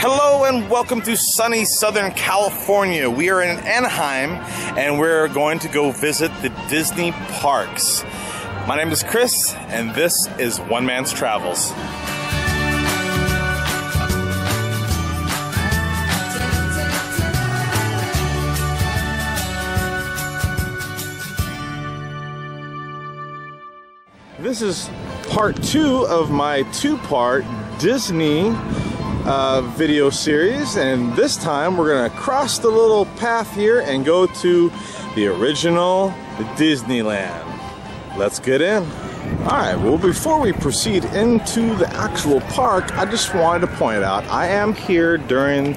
Hello and welcome to sunny Southern California. We are in Anaheim and we're going to go visit the Disney parks. My name is Chris and this is One Man's Travels. This is part 2 of my two-part Disney video series, and this time we're gonna cross the little path here and go to the original Disneyland. Let's get in. Alright, well, before we proceed into the actual park, I just wanted to point out I am here during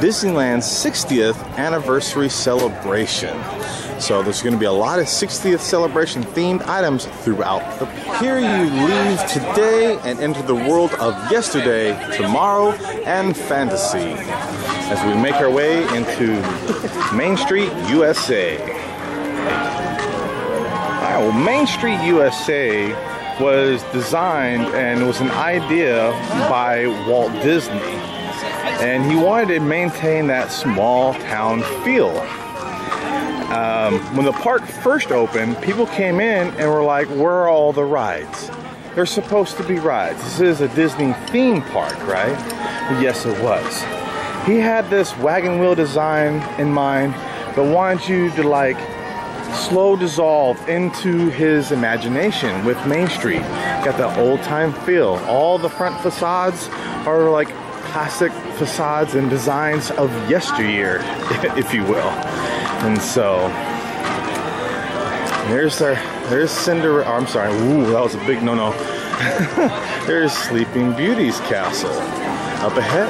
Disneyland's 60th anniversary celebration. So there's going to be a lot of 60th celebration themed items throughout the park. Here you leave today and enter the world of yesterday, tomorrow, and fantasy as we make our way into Main Street, USA. Alright, well, Main Street, USA was designed and was an idea by Walt Disney. And he wanted to maintain that small town feel. When the park first opened, people came in and were like, where are all the rides? There's supposed to be rides. This is a Disney theme park, right? Well, yes, it was. He had this wagon wheel design in mind, but wanted you to like slow dissolve into his imagination with Main Street. Got that old time feel. All the front facades are like classic facades and designs of yesteryear, if you will. And so there's Cinderella. Oh, I'm sorry. Ooh, that was a big no-no. There's Sleeping Beauty's castle up ahead,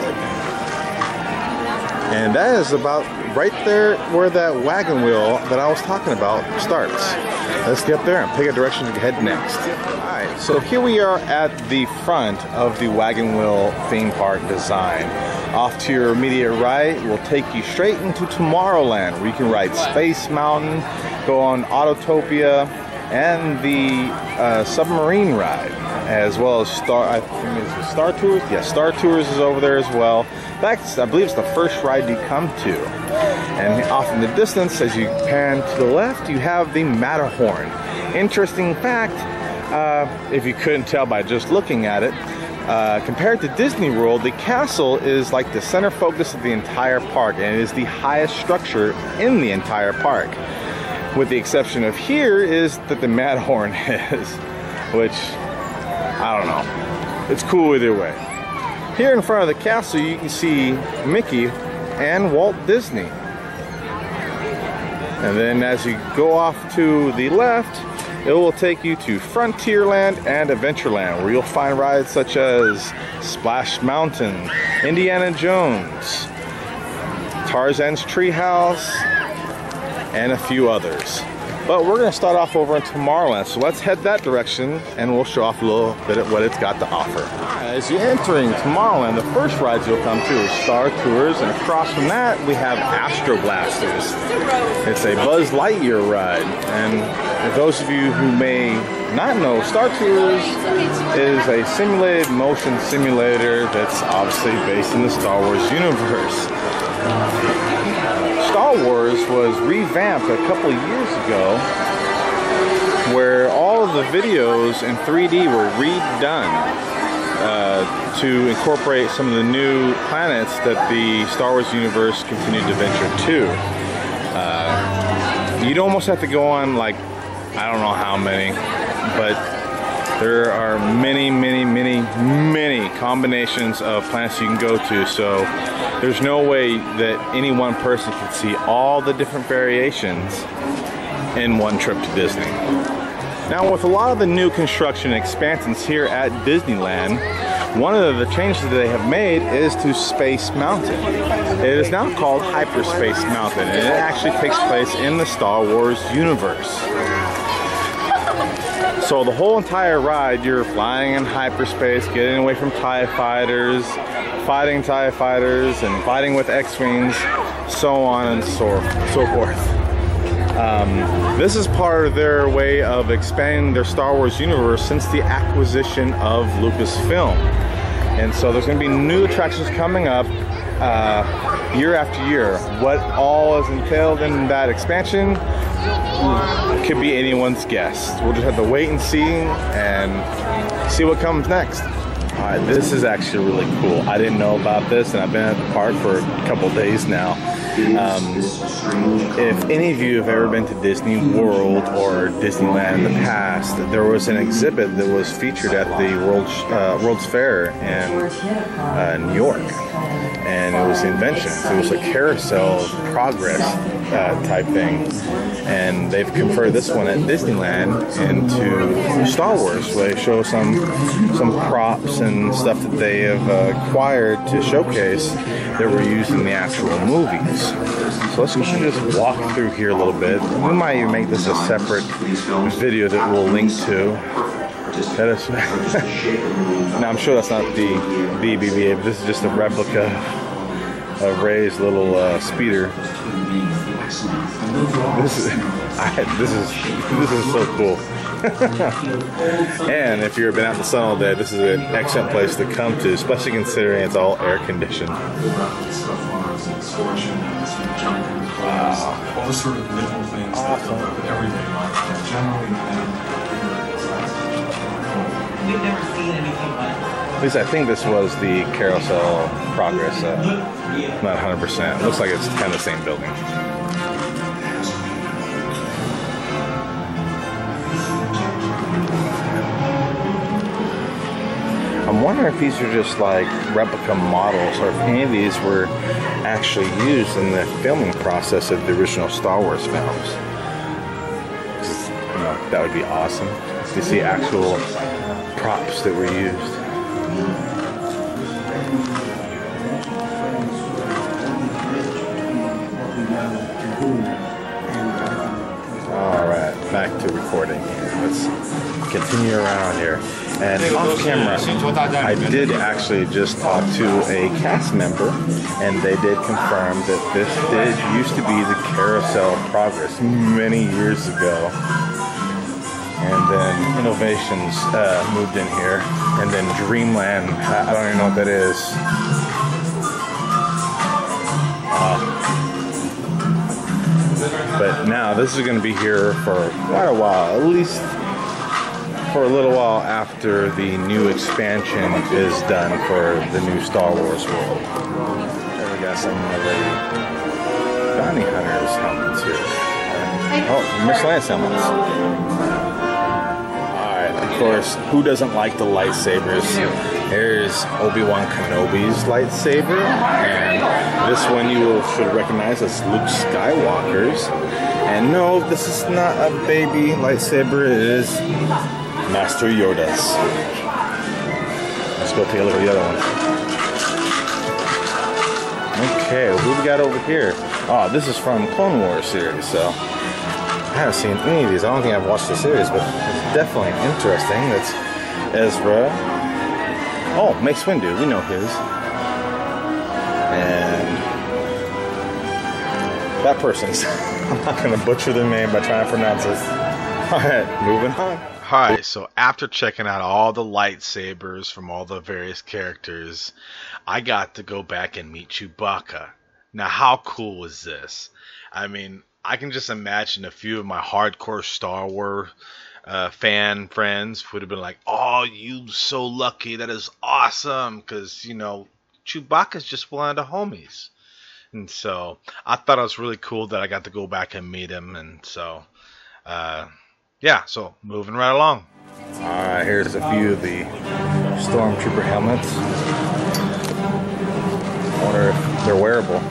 and that is about right there where that wagon wheel that I was talking about starts. Let's get up there and pick a direction to head next. Alright, so here we are at the front of the wagon wheel theme park design. Off to your immediate right will take you straight into Tomorrowland, where you can ride Space Mountain, go on Autotopia, and the submarine ride, as well as Star Tours. Yeah, Star Tours is over there as well. In fact, I believe it's the first ride you come to. And off in the distance, as you pan to the left, you have the Matterhorn. Interesting fact, if you couldn't tell by just looking at it, compared to Disney World, the castle is like the center focus of the entire park, and it is the highest structure in the entire park. With the exception of here is that the Matterhorn is, which, I don't know. It's cool either way. Here in front of the castle you can see Mickey and Walt Disney. And then as you go off to the left, it will take you to Frontierland and Adventureland, where you'll find rides such as Splash Mountain, Indiana Jones, Tarzan's Treehouse, and a few others. But we're going to start off over in Tomorrowland, so let's head that direction and we'll show off a little bit of what it's got to offer. As you're entering Tomorrowland, the first rides you'll come to is Star Tours, and across from that we have Astro Blasters. It's a Buzz Lightyear ride, and for those of you who may not know, Star Tours is a simulated motion simulator that's obviously based in the Star Wars universe. Star Wars was revamped a couple of years ago, where all of the videos in 3D were redone to incorporate some of the new planets that the Star Wars universe continued to venture to. You'd almost have to go on, like, I don't know how many, but there are many combinations of planets you can go to, so there's no way that any one person can see all the different variations in one trip to Disney. Now, with a lot of the new construction expansions here at Disneyland, one of the changes that they have made is to Space Mountain. It is now called Hyperspace Mountain, and it actually takes place in the Star Wars universe. So the whole entire ride, you're flying in hyperspace, getting away from TIE fighters, fighting TIE fighters, and fighting with X-Wings, so on and so forth. This is part of their way of expanding their Star Wars universe since the acquisition of Lucasfilm. And so there's going to be new attractions coming up year after year. What all is entailed in that expansion could be anyone's guess. We'll just have to wait and see what comes next. This is actually really cool. I didn't know about this, and I've been at the park for a couple days now. If any of you have ever been to Disney World or Disneyland in the past, there was an exhibit that was featured at the World's Fair in New York, and it was inventions. It was a carousel of progress type thing, and they've converted this one at Disneyland into Star Wars, where they show some props and stuff that they have acquired to showcase that were used in the actual movies. So let's kind of just walk through here a little bit. We might even make this a separate video that we'll link to. That is now, I'm sure that's not the BBVA, but this is just a replica of Ray's little speeder. This is so cool. And if you've been out in the sun all day, this is an excellent place to come to, especially considering it's all air conditioned. Wow. All the sort of little things that everyday life generally. We've never seen anything like that. At least I think this was the Carousel Progress. Not 100%. It looks like it's kind of the same building. I'm wondering if these are just like replica models, or if any of these were actually used in the filming process of the original Star Wars films. You know, that would be awesome to see actual props that were used. Alright, back to recording here. Let's continue around here. And off camera, I did actually just talk to a cast member, and they did confirm that this used to be the Carousel Progress many years ago. And then Innovations moved in here, and then Dreamland, I don't even know what that is. But now this is going to be here for quite a while, at least for a little while after the new expansion is done for the new Star Wars world. There we got some of the bounty hunters helmets here. Oh, miscellaneous helmets. Alright, of course, who doesn't like the lightsabers? Here's Obi-Wan Kenobi's lightsaber, and this one you should recognize as Luke Skywalker's. And no, this is not a baby lightsaber, it is Master Yoda's. Let's go take a look at the other one. Okay, what do we got over here? Oh, this is from Clone Wars series, so I haven't seen any of these. I don't think I've watched the series, but it's definitely interesting. That's Ezra. Oh, Mace Windu, we know his. And that person's, I'm not going to butcher the name by trying to pronounce it. Alright, moving on. Alright, so after checking out all the lightsabers from all the various characters, I got to go back and meet Chewbacca. Now, how cool is this? I mean, I can just imagine a few of my hardcore Star Wars fan friends would have been like, oh, you so lucky, that is awesome, because, you know, Chewbacca's just one of the homies. And so, I thought it was really cool that I got to go back and meet him, and so, yeah, so moving right along. Alright, here's a few of the Stormtrooper helmets. I wonder if they're wearable.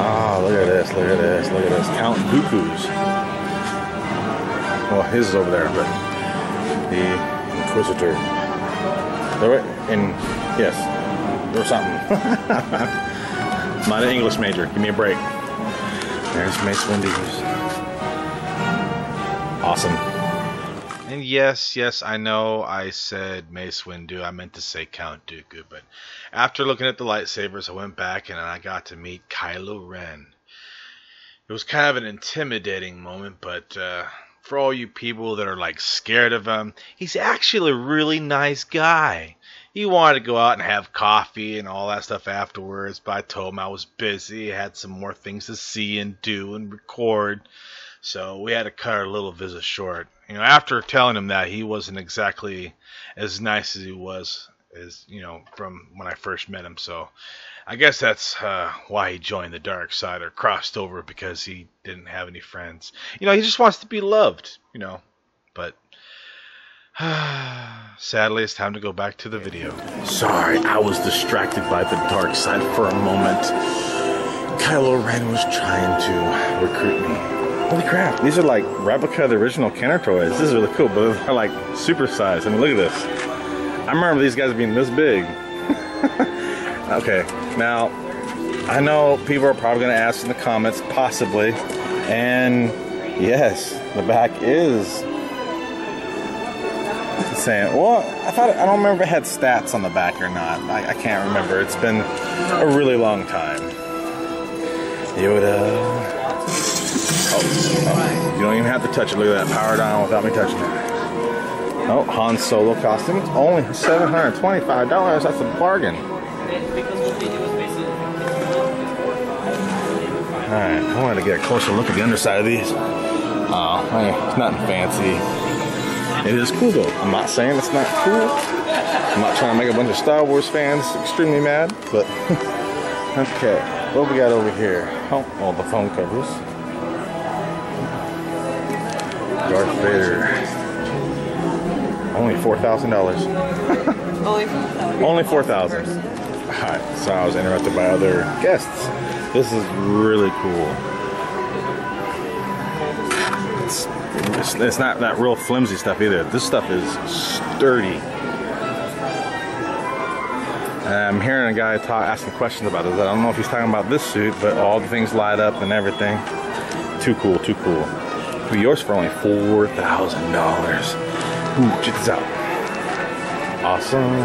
Ah, look at this, look at this, look at this. Count Dooku's. Well, his is over there, but the Inquisitor. And yes, there was something. I'm not an English major. Give me a break. There's Mace Windu's. Awesome. And yes, I know I said Mace Windu. I meant to say Count Dooku, but after looking at the lightsabers, I went back and I got to meet Kylo Ren. It was kind of an intimidating moment, but for all you people that are like scared of him, he's actually a really nice guy. he wanted to go out and have coffee and all that stuff afterwards, but I told him I was busy, had some more things to see and do and record, so we had to cut our little visit short. You know, after telling him that, he wasn't exactly as nice as he was, as you know, from when I first met him. So I guess that's why he joined the dark side, or crossed over, because he didn't have any friends. You know, he just wants to be loved, you know. But sadly, it's time to go back to the video. Sorry, I was distracted by the dark side for a moment. Kylo Ren was trying to recruit me. Holy crap, these are like replica of the original Kenner toys. This is really cool, but they're like supersized. I mean, look at this. I remember these guys being this big. Okay, now, I know people are probably going to ask in the comments, possibly, and yes, the back is saying, well, I don't remember if it had stats on the back or not. I can't remember. It's been a really long time. Yoda. Oh, you don't even have to touch it. Look at that, powered on without me touching it. Oh, Han Solo costume. It's only $725. That's a bargain. Alright, I wanted to get a closer look at the underside of these. Oh, it's nothing fancy. It is cool though. I'm not saying it's not cool. I'm not trying to make a bunch of Star Wars fans extremely mad, but okay. What we got over here? Oh, all the phone covers. Darth Vader. Only $4,000. Only $4,000. Alright, so I was interrupted by other guests. This is really cool. It's not that real flimsy stuff either. This stuff is sturdy. I'm hearing a guy asking questions about this. I don't know if he's talking about this suit, but all the things light up and everything. Too cool, too cool. Yours for only $4,000. Ooh, check this out. Awesome.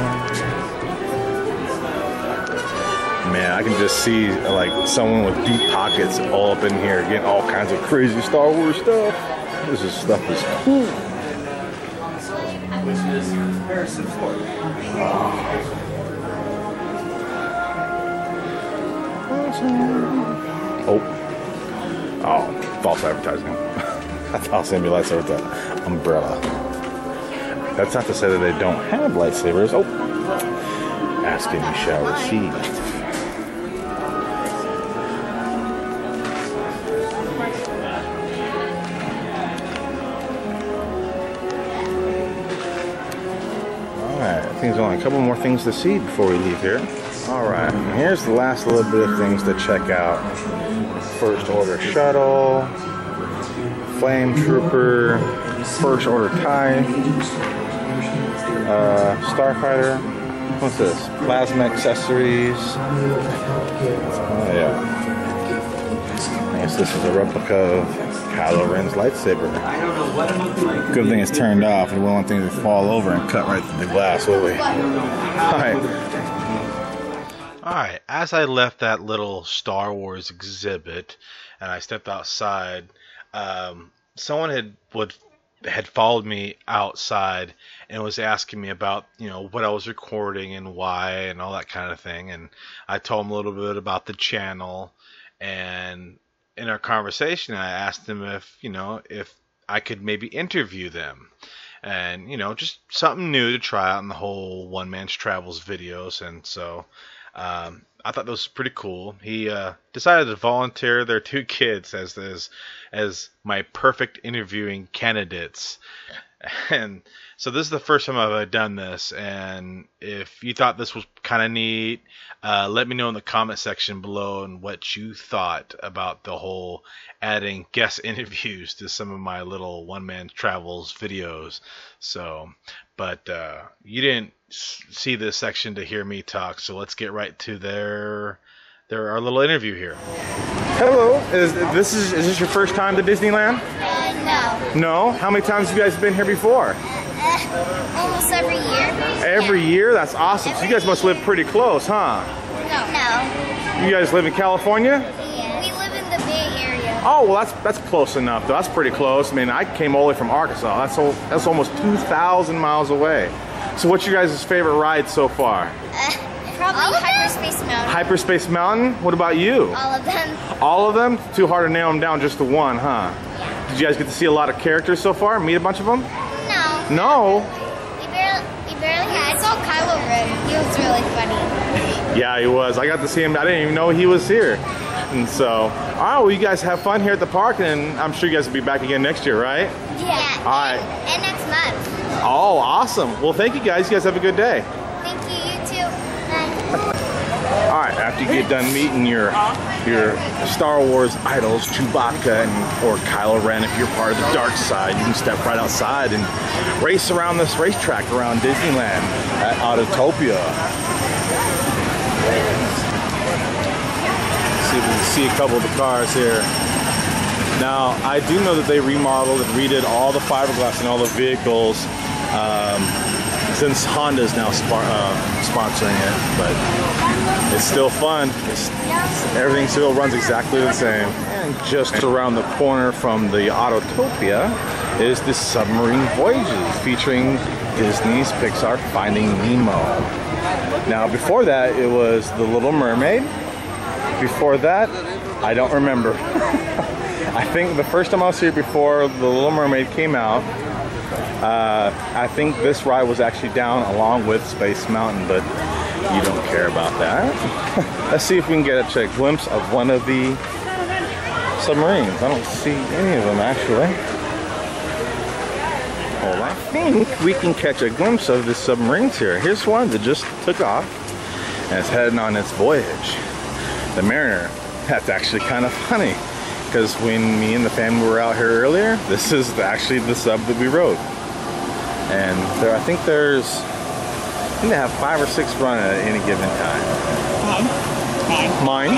Man, I can just see like someone with deep pockets all up in here getting all kinds of crazy Star Wars stuff. This stuff is cool. Oh, false advertising. I thought I was gonna be lightsaber with that umbrella. That's not to say that they don't have lightsabers. Oh, ask and you shall receive. I think there's only a couple more things to see before we leave here. Alright, here's the last little bit of things to check out. First Order Shuttle, Flame Trooper, First Order TIE, Starfighter, what's this? Plasma accessories. Oh yeah. I guess this is a replica of Kylo Ren's lightsaber. Good thing it's turned off. We won't want things to fall over and cut right through the glass, will we? Alright, as I left that little Star Wars exhibit and I stepped outside, someone had followed me outside and was asking me about, you know, what I was recording and why and all that kind of thing. And I told him a little bit about the channel, and in our conversation, I asked them if I could maybe interview them, and just something new to try out in the whole One Man's Travels videos. And so I thought that was pretty cool. He decided to volunteer their two kids as my perfect interviewing candidates. And so this is the first time I've done this, and if you thought this was kind of neat, let me know in the comment section below and what you thought about the whole adding guest interviews to some of my little One Man Travels videos. So, but you didn't see this section to hear me talk, so let's get right to our little interview here. Hello, is this your first time to Disneyland? No. No? How many times have you guys been here before? Almost every year. Every year? That's awesome. So you guys must live pretty close, huh? No. You guys live in California? Yeah. We live in the Bay Area. Oh, well, that's close enough, though. That's pretty close. I mean, I came all the way from Arkansas. That's almost 2,000 miles away. So what's your guys' favorite ride so far? Probably Hyperspace Mountain. Hyperspace Mountain? What about you? All of them. All of them? Too hard to nail them down just to one, huh? Yeah. Did you guys get to see a lot of characters so far? Meet a bunch of them? No. No? We barely had. I saw Kylo Ren. He was really funny. Yeah, he was. I got to see him. I didn't even know he was here. And so, all right, well, you guys have fun here at the park, and I'm sure you guys will be back again next year, right? Yeah. All right. And next month. Oh, awesome. Well, thank you guys. You guys have a good day. Thank you. You too. Bye. All right, after you get done meeting your Star Wars idols, Chewbacca or Kylo Ren, if you're part of the dark side, you can step right outside and race around this racetrack around Disneyland at Autotopia. See if we can see a couple of the cars here. Now, I do know that they remodeled and redid all the fiberglass and all the vehicles since Honda's now sponsoring it, but it's still fun. Everything still runs exactly the same. And just around the corner from the Autotopia is the Submarine Voyages featuring Disney's Pixar Finding Nemo. Now, before that, it was The Little Mermaid. Before that, I don't remember. I think the first time I was here before The Little Mermaid came out, I think this ride was actually down along with Space Mountain, but you don't care about that. Let's see if we can get a glimpse of one of the submarines. I don't see any of them actually. Well, I think we can catch a glimpse of the submarines here. Here's one that just took off and it's heading on its voyage. The Mariner. That's actually kind of funny because when me and the family were out here earlier, this is actually the sub that we rode. And there, I think they have 5 or 6 running at any given time. Mine.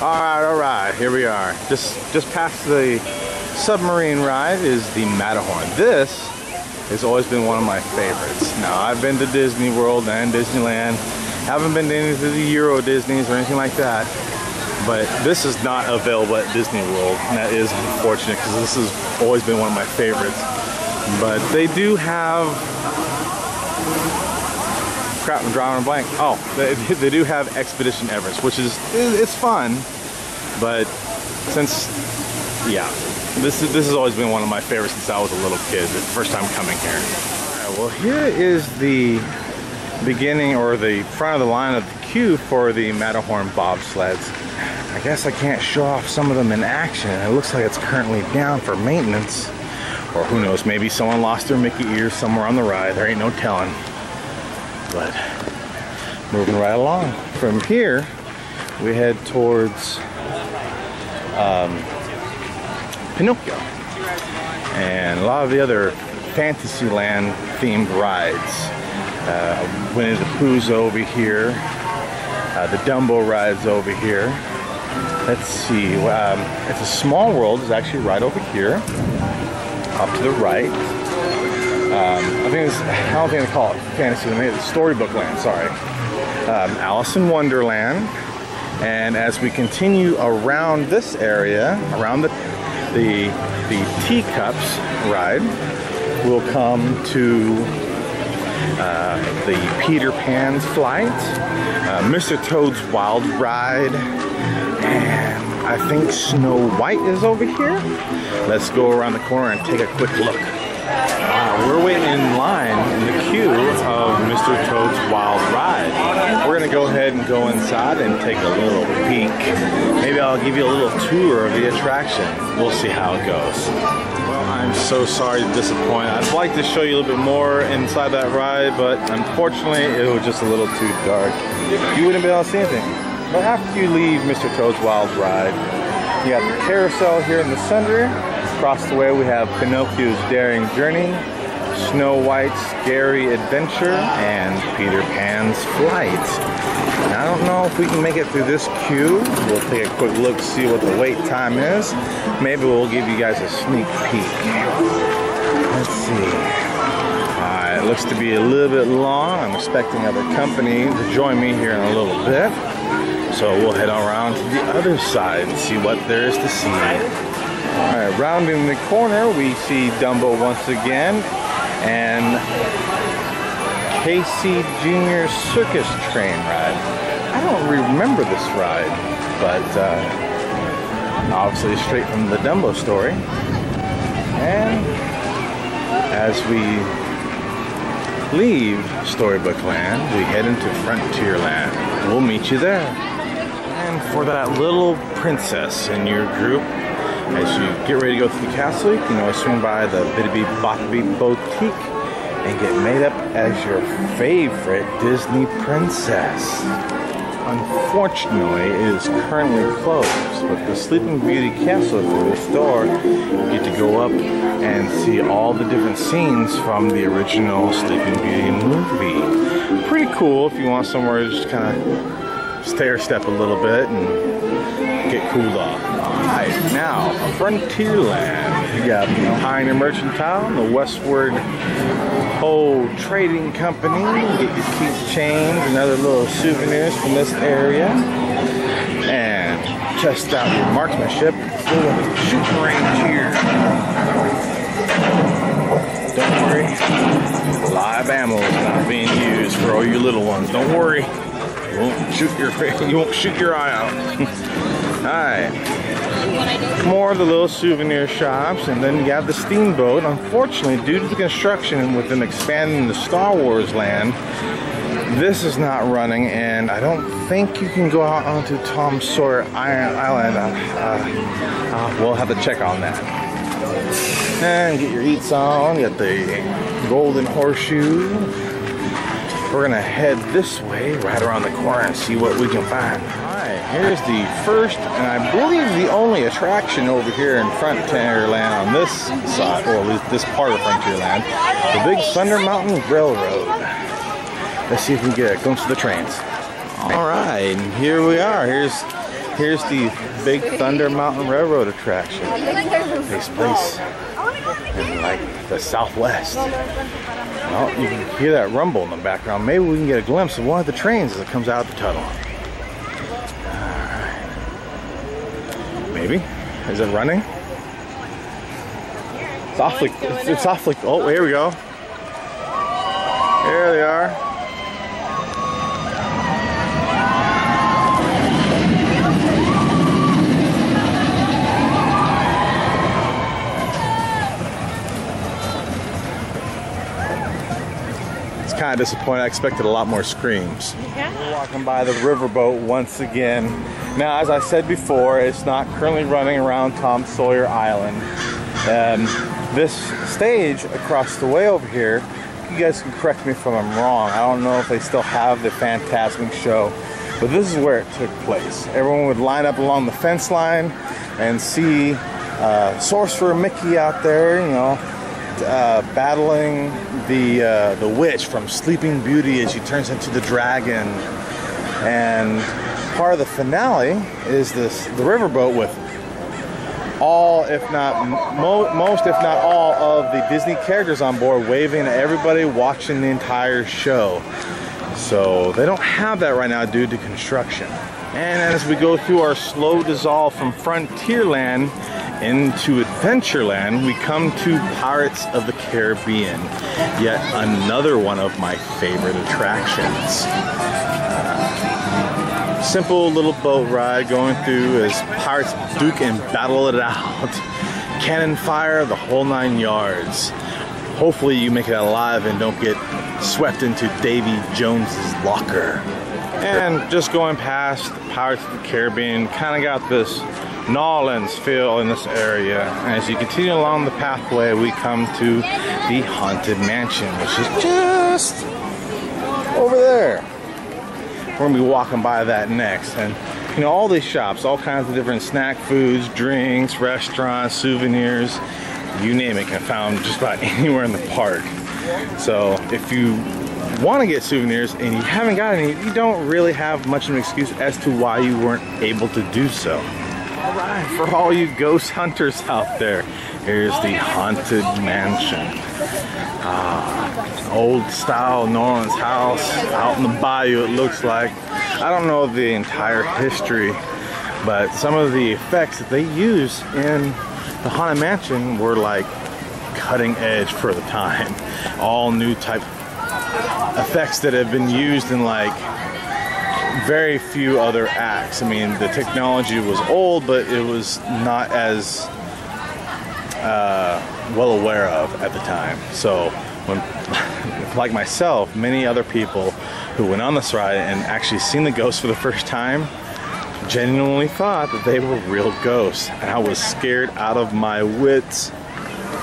All right, here we are. Just past the submarine ride is the Matterhorn. This has always been one of my favorites. Now, I've been to Disney World and Disneyland. Haven't been to any of the Euro Disneys or anything like that. But this is not available at Disney World, and that is unfortunate because this has always been one of my favorites. But they do have, crap, I'm drawing a blank. Oh, they do have Expedition Everest, which it's fun, but since, yeah, this has always been one of my favorites since I was a little kid, the first time coming here. All right, well, here is the beginning or the front of the line of the queue for the Matterhorn bobsleds. I guess I can't show off some of them in action. It looks like it's currently down for maintenance. Or who knows, maybe someone lost their Mickey ears somewhere on the ride. There ain't no telling. But moving right along. From here, we head towards Pinocchio. And a lot of the other Fantasyland themed rides. Winnie the Pooh's over here. The Dumbo ride's over here. Let's see, it's a Small World is actually right over here, up to the right. I don't think they call it Fantasyland, it's Storybook Land, sorry. Alice in Wonderland. And as we continue around this area, around the Teacups ride, we'll come to the Peter Pan's Flight, Mr. Toad's Wild Ride, and I think Snow White is over here. Let's go around the corner and take a quick look. We're waiting in line in the queue of Mr. Toad's Wild Ride. We're gonna go ahead and go inside and take a little peek. Maybe I'll give you a little tour of the attraction. We'll see how it goes. I'm so sorry to disappoint. I'd like to show you a little bit more inside that ride, but unfortunately it was just a little too dark. You wouldn't be able to see anything. But after you leave Mr. Toad's Wild Ride, you got the carousel here in the center. Across the way we have Pinocchio's Daring Journey, Snow White's Scary Adventure, and Peter Pan's Flight. Now, I don't know if we can make it through this queue. We'll take a quick look to see what the wait time is. Maybe we'll give you guys a sneak peek. Let's see. Alright, it looks to be a little bit long. I'm expecting other company to join me here in a little bit. So we'll head around to the other side and see what there is to see. Alright, rounding the corner, we see Dumbo once again, and Casey Jr. Circus Train ride. I don't remember this ride, but obviously straight from the Dumbo story. And as we leave Storybook Land, we head into Frontierland. We'll meet you there. And for that little princess in your group, as you get ready to go through the castle, you can always swing by the Bitty Boppiby Boutique and get made up as your favorite Disney princess. Unfortunately, it is currently closed, but the Sleeping Beauty Castle through this door, you get to go up and see all the different scenes from the original Sleeping Beauty movie. Pretty cool if you want somewhere to just kind of stair step a little bit and get cooled off. Alright, now, Frontierland. You got the Pioneer Mercantile, the Westward Ho Trading Company. Get your keys change and other little souvenirs from this area. And test out your marksmanship. Little shooting range here. Don't worry, live ammo is not being used for all you little ones. Don't worry, you won't shoot your eye out. Alright, more of the little souvenir shops, and then you have the steamboat. Unfortunately, due to the construction with them expanding the Star Wars land, this is not running, and I don't think you can go out onto Tom Sawyer Island. We'll have to check on that. And get your eats on. You got the Golden Horseshoe. We're gonna head this way, right around the corner, and see what we can find. Alright, here's the first, and I believe the only attraction over here in Frontierland on this side, or at least this part of Frontierland, the Big Thunder Mountain Railroad. Let's see if we can get a glimpse of the trains. Alright, and here we are. Here's the Big Thunder Mountain Railroad attraction. It takes place in like the Southwest. Well, you can hear that rumble in the background. Maybe we can get a glimpse of one of the trains as it comes out of the tunnel. Alright. Maybe? Is it running? It's awfully, oh, here we go. There they are. Kind of disappointed. I expected a lot more screams. Yeah. We're walking by the riverboat once again. Now, as I said before, it's not currently running around Tom Sawyer Island. This stage across the way over here, you guys can correct me if I'm wrong. I don't know if they still have the Fantasmic show, but this is where it took place. Everyone would line up along the fence line and see Sorcerer Mickey out there, you know, battling the witch from Sleeping Beauty as she turns into the dragon. And part of the finale is the riverboat with all, if not most, if not all of the Disney characters on board, waving at everybody watching the entire show. So they don't have that right now due to construction. And as we go through our slow dissolve from Frontierland into Adventureland, we come to Pirates of the Caribbean, yet another one of my favorite attractions. Simple little boat ride going through as pirates duke and battle it out. Cannon fire, the whole 9 yards. Hopefully you make it out alive and don't get swept into Davy Jones's locker. And just going past Pirates of the Caribbean, kind of got this Nolans feel in this area. And as you continue along the pathway, we come to the Haunted Mansion, which is just over there. We're gonna be walking by that next. And you know, all these shops, all kinds of different snack foods, drinks, restaurants, souvenirs, you name it, can be found just about anywhere in the park. So if you want to get souvenirs and you haven't got any, you don't really have much of an excuse as to why you weren't able to do so. Alright, for all you ghost hunters out there, here's the Haunted Mansion. Old style New Orleans house out in the bayou, it looks like. I don't know the entire history, but some of the effects that they use in the Haunted Mansion were like cutting edge for the time. All new type effects that have been used in like very few other acts. I mean, the technology was old, but it was not as well aware of at the time. So when, like myself, many other people who went on this ride and actually seen the ghosts for the first time genuinely thought that they were real ghosts, and I was scared out of my wits.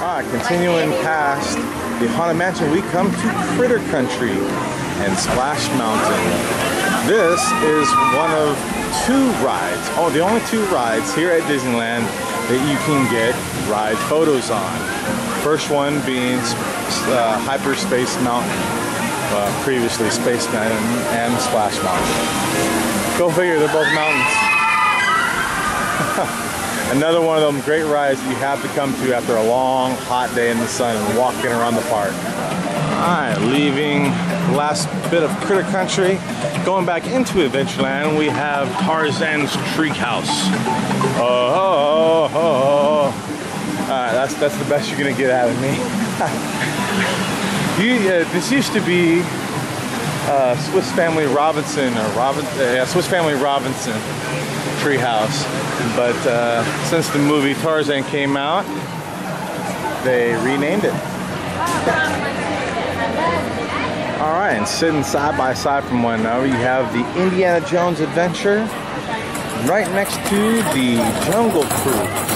Alright, continuing past the Haunted Mansion, we come to Critter Country and Splash Mountain. This is one of two rides, the only two rides here at Disneyland that you can get ride photos on. First one being Hyperspace Mountain, previously Space Mountain and Splash Mountain. Go figure, they're both mountains. Another one of them great rides that you have to come to after a long, hot day in the sun and walking around the park. Alright, leaving the last bit of Critter Country, going back into Adventureland, we have Tarzan's Treehouse. Alright, that's the best you're gonna get out of me. This used to be Swiss Family Robinson Swiss Family Robinson Treehouse, but since the movie Tarzan came out, they renamed it. Alright, and sitting side by side from one another, you have the Indiana Jones Adventure right next to the Jungle Cruise.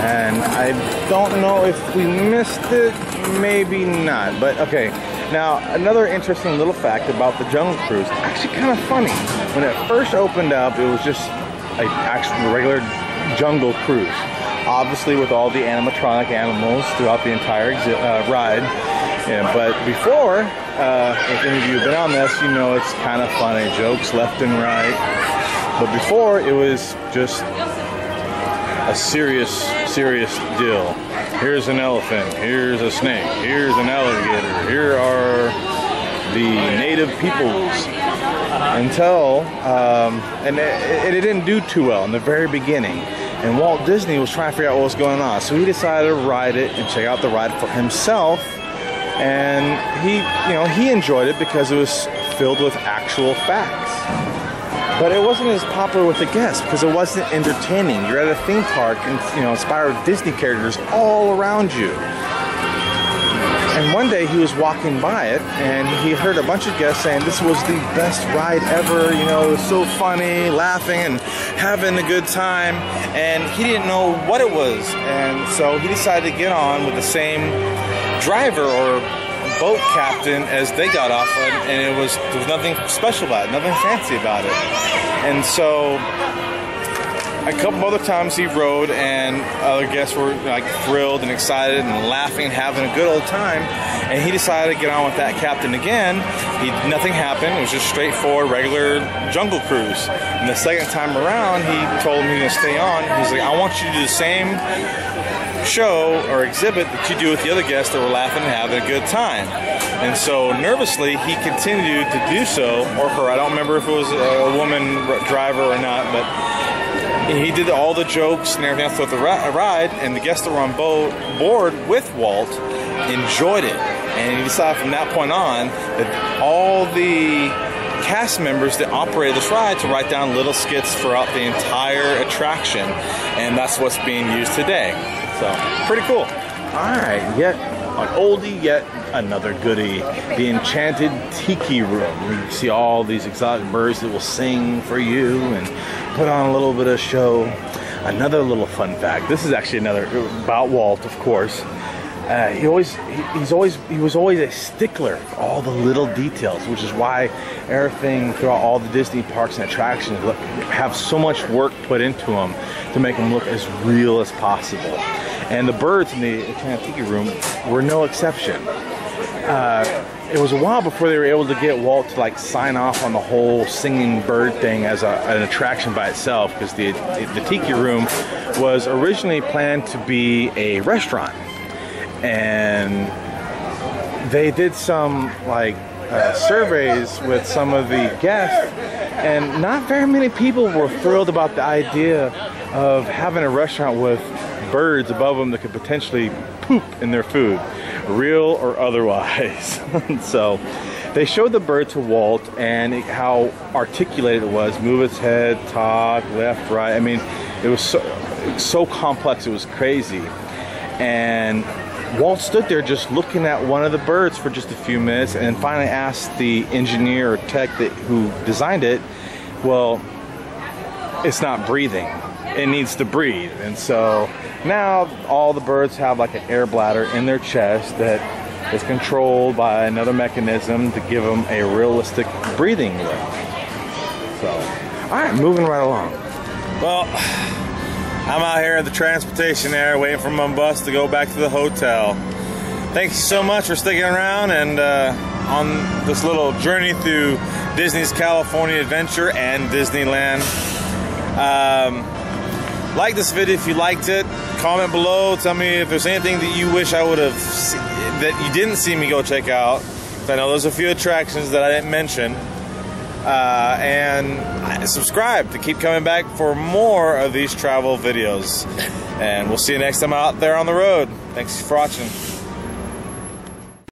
And I don't know if we missed it, maybe not, but okay. Now, another interesting little fact about the Jungle Cruise, actually kind of funny. When it first opened up, it was just an actual regular Jungle Cruise. Obviously with all the animatronic animals throughout the entire ride. Yeah, but before, if any of you have been on this, you know it's kind of funny, jokes left and right. But before, it was just a serious deal. Here's an elephant, here's a snake, here's an alligator, here are the native peoples. Until, and it didn't do too well in the very beginning. And Walt Disney was trying to figure out what was going on. So he decided to ride it and check out the ride for himself. And he enjoyed it because it was filled with actual facts. But it wasn't as popular with the guests because it wasn't entertaining. You're at a theme park and inspired Disney characters all around you. And one day he was walking by it and he heard a bunch of guests saying this was the best ride ever, it was so funny, laughing and having a good time, and he didn't know what it was. And so he decided to get on with the same driver or boat captain as they got off on, and there was nothing special about it, nothing fancy about it. And so a couple other times he rode and other guests were like thrilled and excited and laughing and having a good old time, and he decided to get on with that captain again. Nothing happened. It was just straightforward regular Jungle Cruise. And the second time around he told him he was going to stay on. He's like, I want you to do the same show or exhibit that you do with the other guests that were laughing and having a good time. And so nervously he continued to do so, or her, I don't remember if it was a woman driver or not, but he did all the jokes and everything else with the ride, and the guests that were on board with Walt enjoyed it. And he decided from that point on that all the cast members that operated this ride to write down little skits throughout the entire attraction, and that's what's being used today. So, pretty cool. Alright, yet an oldie, yet another goodie. The Enchanted Tiki Room. You see all these exotic birds that will sing for you and put on a little bit of show. Another little fun fact. This is actually another about Walt, of course. He was always a stickler for all the little details, which is why everything throughout all the Disney parks and attractions have so much work put into them to make them look as real as possible. And the birds in the Enchanted Tiki Room were no exception. It was a while before they were able to get Walt to sign off on the whole singing bird thing as an attraction by itself, because the Tiki Room was originally planned to be a restaurant. And they did some surveys with some of the guests, and not very many people were thrilled about the idea of having a restaurant with birds above them that could potentially poop in their food, real or otherwise. So they showed the bird to Walt and how articulated it was, move its head, talk, left, right. I mean, it was so complex, it was crazy. And Walt stood there just looking at one of the birds for just a few minutes and finally asked the engineer or tech who designed it, well, it's not breathing. It needs to breathe. And so now all the birds have like an air bladder in their chest that is controlled by another mechanism to give them a realistic breathing look. So, all right, moving right along. Well, I'm out here at the transportation area waiting for my bus to go back to the hotel. Thanks so much for sticking around and on this little journey through Disney's California Adventure and Disneyland. Like this video if you liked it. Comment below. Tell me if there's anything that you wish I would have that you didn't see me go check out. I know there's a few attractions that I didn't mention. And subscribe to keep coming back for more of these travel videos. And we'll see you next time out there on the road. Thanks for watching.